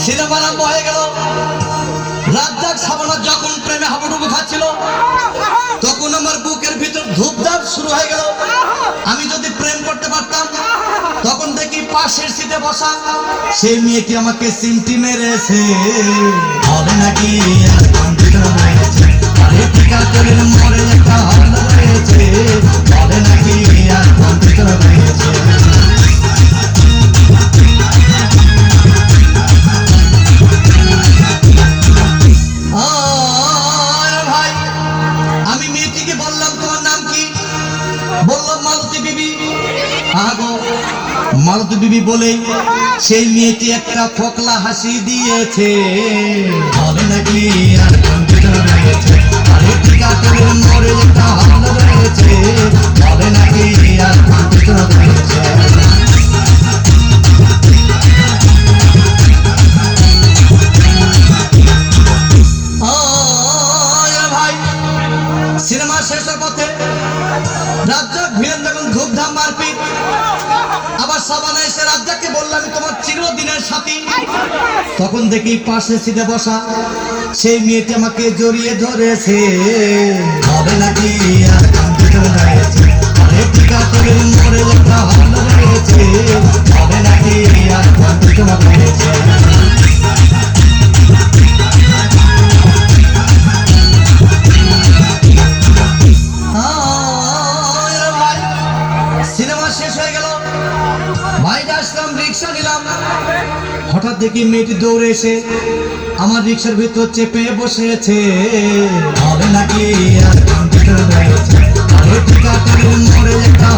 Cinema আরম্ভ হয়ে গেল। রাজ্জাক শাবানা যখন প্রেমে হাবুডুবু খাচ্ছিল, তখন আমার বুকের ভিতর ধূপধাপ শুরু হয়ে গেল। আমি যদি প্রেম করতে পারতাম, তখন দেখি পাশের সিটে বসা সেই মেয়েটি আমাকে সিমটি মেরেছে। হবে নাকি আর কম্পিউটার রয়েছে, আরে টিকাটরের মরে একটা হল রয়েছে। হবে নাকি আর কম্পিউটার রয়েছে। ভাই, আমি মেয়েটিকে বললাম তোমার নাম কি? বললাম মালতী বিবি। আগো মালতী বিবি বলে সেই মেয়েটি একটা ফোকলা হাসি দিয়েছে। বলে নাকি আর কম্পিউটার রয়েছে, আরে টিকাটরের মরে একটা হল রয়েছে। বলে নাকি আর কম্পিউটার রয়েছে। সিনেমা শেষের পথে রাজ্জাক ভিলেন যখন ধূপধাম মারপিট, আবার শাবানা এসে রাজ্জাককে বললাম আমি তোমার চিরদিনের সাথী। তখন দেখি পাশে সিটে বসা সেই মেয়েটি আমাকে জড়িয়ে ধরেছে। হবে নাকি আর কম্পিউটার রয়েছে, আরে টিকাটরের মরে একটা হল রয়েছে। হবে নাকি আর কম্পিউটার রয়েছে। সিনেমা শেষ হয়ে গেল, বাইরে আসলাম, রিক্সা নিলাম। হঠাৎ দেখি মেয়েটি দৌড়ে এসে আমার রিক্সার ভিতর চেপে বসেছে। হবে নাকি আর কম্পিউটার রয়েছে, আরে টিকাটরের মরে একটা